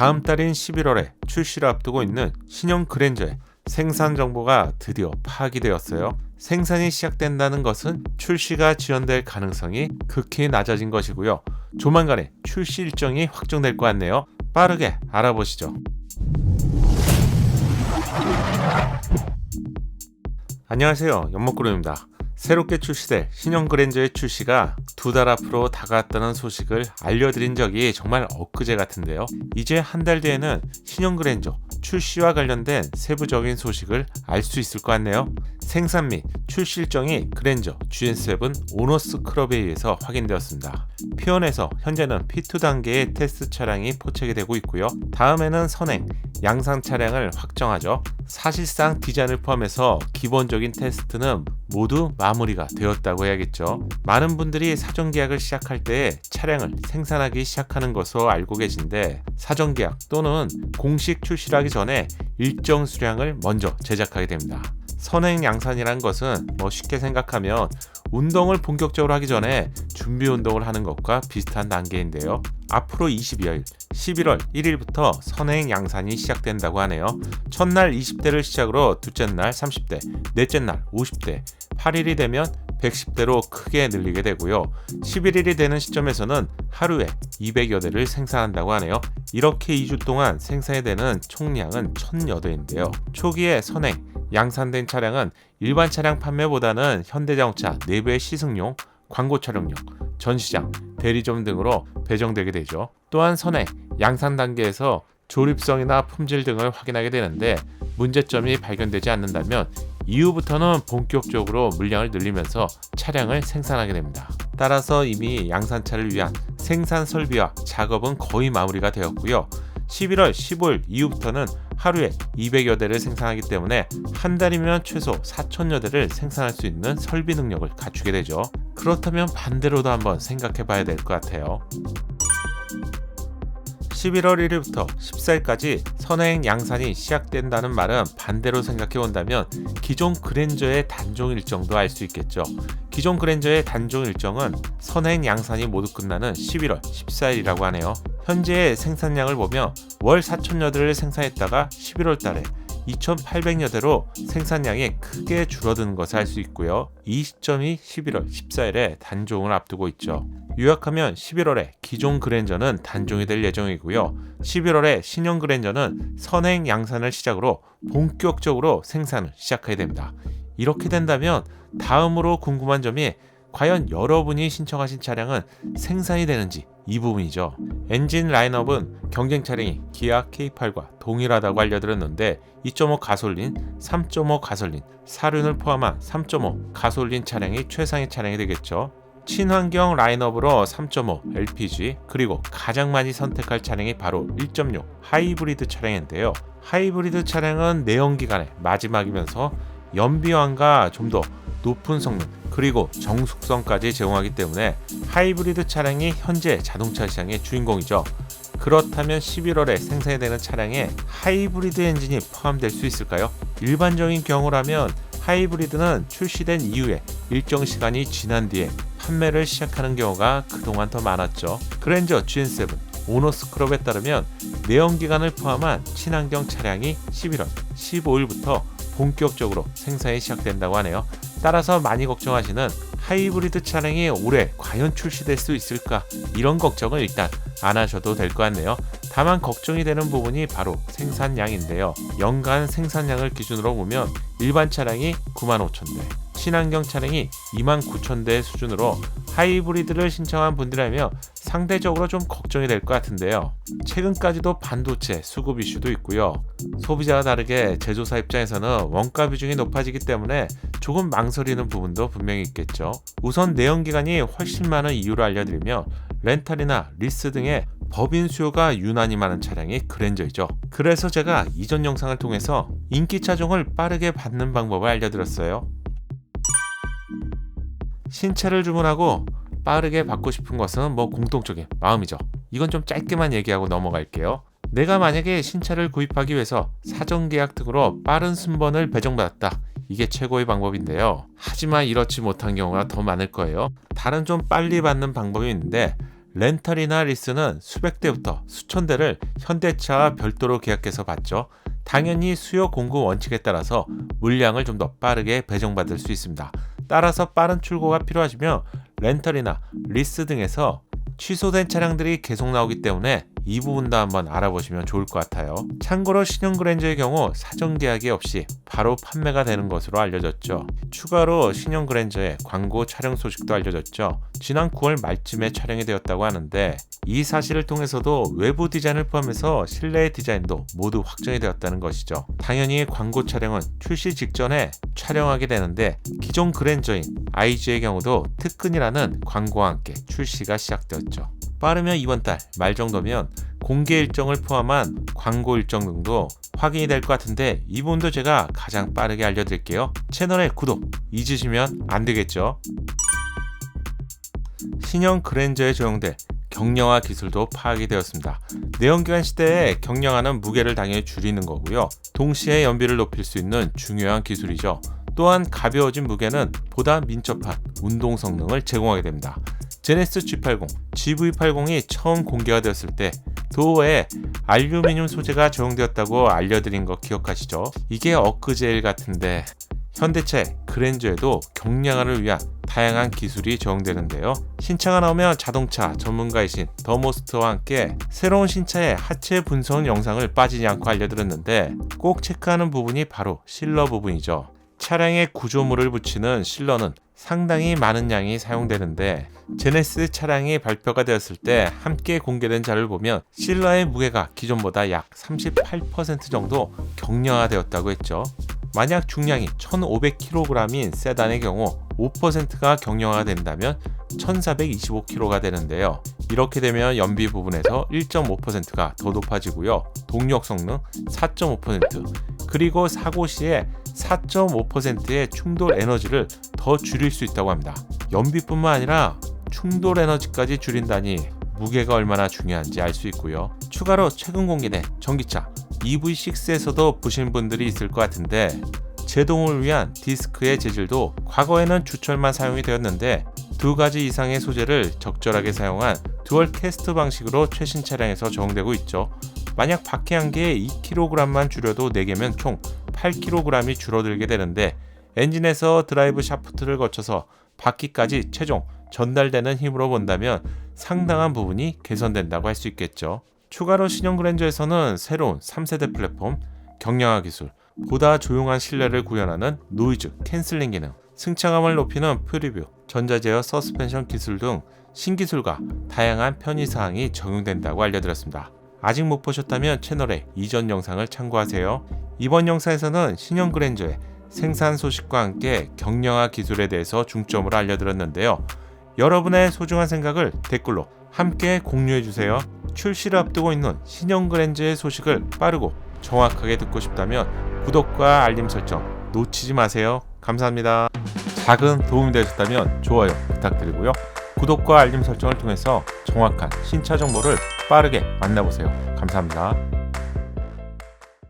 다음 달인 11월에 출시를 앞두고 있는 신형 그랜저의 생산 정보가 드디어 파악이 되었어요. 생산이 시작된다는 것은 출시가 지연될 가능성이 극히 낮아진 것이고요. 조만간에 출시 일정이 확정될 것 같네요. 빠르게 알아보시죠. 안녕하세요, 연목구름입니다. 새롭게 출시될 신형 그랜저의 출시가 2달 앞으로 다가왔다는 소식을 알려드린 적이 정말 엊그제 같은데요. 이제 한 달 뒤에는 신형 그랜저 출시와 관련된 세부적인 소식을 알 수 있을 것 같네요. 생산 및 출시 일정이 그랜저 GN7 오너스 클럽에 의해서 확인되었습니다. P1에서 현재는 P2 단계의 테스트 차량이 포착이 되고 있고요. 다음에는 선행, 양산 차량을 확정하죠. 사실상 디자인을 포함해서 기본적인 테스트는 모두 마무리가 되었다고 해야겠죠. 많은 분들이 사전 계약을 시작할 때 차량을 생산하기 시작하는 것으로 알고 계신데, 사전 계약 또는 공식 출시를 하기 전에 일정 수량을 먼저 제작하게 됩니다. 선행 양산이란 것은 쉽게 생각하면 운동을 본격적으로 하기 전에 준비 운동을 하는 것과 비슷한 단계인데요. 앞으로 22일, 11월 1일부터 선행 양산이 시작된다고 하네요. 첫날 20대를 시작으로 둘째 날 30대, 넷째 날 50대, 8일이 되면 110대로 크게 늘리게 되고요. 11일이 되는 시점에서는 하루에 200여 대를 생산한다고 하네요. 이렇게 2주 동안 생산이 되는 총량은 1000여 대인데요. 초기에 선행, 양산된 차량은 일반 차량 판매보다는 현대자동차 내부의 시승용, 광고 촬영용, 전시장, 대리점 등으로 배정되게 되죠. 또한 선행, 양산 단계에서 조립성이나 품질 등을 확인하게 되는데, 문제점이 발견되지 않는다면 이후부터는 본격적으로 물량을 늘리면서 차량을 생산하게 됩니다. 따라서 이미 양산차를 위한 생산 설비와 작업은 거의 마무리가 되었고요. 11월 15일 이후부터는 하루에 200여 대를 생산하기 때문에 한 달이면 최소 4천여 대를 생산할 수 있는 설비 능력을 갖추게 되죠. 그렇다면 반대로도 한번 생각해 봐야 될 것 같아요. 11월 1일부터 14일까지 선행 양산이 시작된다는 말은 반대로 생각해 본다면 기존 그랜저의 단종 일정도 알 수 있겠죠. 기존 그랜저의 단종 일정은 선행 양산이 모두 끝나는 11월 14일이라고 하네요. 현재의 생산량을 보면 월 4천여 대를 생산했다가 11월 달에 2,800여 대로 생산량이 크게 줄어드는 것을 알 수 있고요. 이 시점이 11월 14일에 단종을 앞두고 있죠. 요약하면 11월에 기존 그랜저는 단종이 될 예정이고요. 11월에 신형 그랜저는 선행 양산을 시작으로 본격적으로 생산을 시작하게 됩니다. 이렇게 된다면 다음으로 궁금한 점이 과연 여러분이 신청하신 차량은 생산이 되는지, 이 부분이죠. 엔진 라인업은 경쟁 차량이 기아 K8과 동일하다고 알려드렸는데 2.5 가솔린, 3.5 가솔린, 사륜을 포함한 3.5 가솔린 차량이 최상의 차량이 되겠죠. 친환경 라인업으로 3.5 LPG, 그리고 가장 많이 선택할 차량이 바로 1.6 하이브리드 차량인데요. 하이브리드 차량은 내연기관의 마지막이면서 연비wan과 좀 더 높은 성능, 그리고 정숙성까지 제공하기 때문에 하이브리드 차량이 현재 자동차 시장의 주인공이죠. 그렇다면 11월에 생산이 되는 차량에 하이브리드 엔진이 포함될 수 있을까요? 일반적인 경우라면 하이브리드는 출시된 이후에 일정 시간이 지난 뒤에 판매를 시작하는 경우가 그동안 더 많았죠. 그랜저 GN7 오너스 클럽에 따르면 내연기관을 포함한 친환경 차량이 11월 15일부터 본격적으로 생산이 시작된다고 하네요. 따라서 많이 걱정하시는 하이브리드 차량이 올해 과연 출시될 수 있을까, 이런 걱정은 일단 안 하셔도 될 것 같네요. 다만 걱정이 되는 부분이 바로 생산량인데요. 연간 생산량을 기준으로 보면 일반 차량이 95,000대, 친환경 차량이 29,000대 수준으로 하이브리드를 신청한 분들이라면 상대적으로 좀 걱정이 될 것 같은데요. 최근까지도 반도체 수급 이슈도 있고요. 소비자와 다르게 제조사 입장에서는 원가 비중이 높아지기 때문에 조금 망설이는 부분도 분명히 있겠죠. 우선 내연기관이 훨씬 많은 이유를 알려드리면 렌탈이나 리스 등의 법인 수요가 유난히 많은 차량이 그랜저이죠. 그래서 제가 이전 영상을 통해서 인기 차종을 빠르게 받는 방법을 알려드렸어요. 신차를 주문하고 빠르게 받고 싶은 것은 공통적인 마음이죠. 이건 좀 짧게만 얘기하고 넘어갈게요. 내가 만약에 신차를 구입하기 위해서 사전 계약 등으로 빠른 순번을 배정받았다. 이게 최고의 방법인데요. 하지만 이렇지 못한 경우가 더 많을 거예요. 다른 좀 빨리 받는 방법이 있는데, 렌탈이나 리스는 수백 대부터 수천 대를 현대차와 별도로 계약해서 받죠. 당연히 수요 공급 원칙에 따라서 물량을 좀 더 빠르게 배정받을 수 있습니다. 따라서 빠른 출고가 필요하시면 렌털이나 리스 등에서 취소된 차량들이 계속 나오기 때문에 이 부분도 한번 알아보시면 좋을 것 같아요. 참고로 신형 그랜저의 경우 사전 계약이 없이 바로 판매가 되는 것으로 알려졌죠. 추가로 신형 그랜저의 광고 촬영 소식도 알려졌죠. 지난 9월 말쯤에 촬영이 되었다고 하는데 이 사실을 통해서도 외부 디자인을 포함해서 실내 디자인도 모두 확정이 되었다는 것이죠. 당연히 광고 촬영은 출시 직전에 촬영하게 되는데 기존 그랜저인 IG의 경우도 특근이라는 광고와 함께 출시가 시작되었죠. 빠르면 이번 달 말 정도면 공개 일정을 포함한 광고 일정 등도 확인이 될 것 같은데 이 부분도 제가 가장 빠르게 알려드릴게요. 채널의 구독 잊으시면 안 되겠죠. 신형 그랜저에 적용될 경량화 기술도 파악이 되었습니다. 내연기관 시대에 경량화는 무게를 당연히 줄이는 거고요. 동시에 연비를 높일 수 있는 중요한 기술이죠. 또한 가벼워진 무게는 보다 민첩한 운동 성능을 제공하게 됩니다. 제네시스 G80, GV80이 처음 공개가 되었을 때 도어에 알루미늄 소재가 적용되었다고 알려드린 거 기억하시죠? 이게 엊그제일 같은데 현대차의 그랜저에도 경량화를 위한 다양한 기술이 적용되는데요. 신차가 나오면 자동차 전문가이신 더모스트와 함께 새로운 신차의 하체 분석 영상을 빠지지 않고 알려드렸는데 꼭 체크하는 부분이 바로 실러 부분이죠. 차량에 구조물을 붙이는 실러는 상당히 많은 양이 사용되는데 제네시스 차량이 발표가 되었을 때 함께 공개된 자료를 보면 실러의 무게가 기존보다 약 38% 정도 경량화되었다고 했죠. 만약 중량이 1500kg인 세단의 경우 5%가 경량화가 된다면 1425kg가 되는데요. 이렇게 되면 연비 부분에서 1.5%가 더 높아지고요. 동력 성능 4.5%, 그리고 사고 시에 4.5%의 충돌 에너지를 더 줄일 수 있다고 합니다. 연비뿐만 아니라 충돌 에너지까지 줄인다니 무게가 얼마나 중요한지 알 수 있고요. 추가로 최근 공개된 전기차 EV6에서도 보신 분들이 있을 것 같은데 제동을 위한 디스크의 재질도 과거에는 주철만 사용이 되었는데 두 가지 이상의 소재를 적절하게 사용한 듀얼 캐스트 방식으로 최신 차량에서 적용되고 있죠. 만약 바퀴 한 개에 2kg만 줄여도 4개면 총 8kg이 줄어들게 되는데 엔진에서 드라이브 샤프트를 거쳐서 바퀴까지 최종 전달되는 힘으로 본다면 상당한 부분이 개선된다고 할 수 있겠죠. 추가로 신형 그랜저에서는 새로운 3세대 플랫폼, 경량화 기술, 보다 조용한 실내를 구현하는 노이즈 캔슬링 기능, 승차감을 높이는 프리뷰, 전자제어 서스펜션 기술 등 신기술과 다양한 편의사항이 적용된다고 알려드렸습니다. 아직 못 보셨다면 채널의 이전 영상을 참고하세요. 이번 영상에서는 신형 그랜저의 생산 소식과 함께 경량화 기술에 대해서 중점으로 알려드렸는데요. 여러분의 소중한 생각을 댓글로 함께 공유해주세요. 출시를 앞두고 있는 신형 그랜저의 소식을 빠르고 정확하게 듣고 싶다면 구독과 알림 설정 놓치지 마세요. 감사합니다. 작은 도움이 되셨다면 좋아요 부탁드리고요. 구독과 알림 설정을 통해서 정확한 신차 정보를 빠르게 만나보세요. 감사합니다.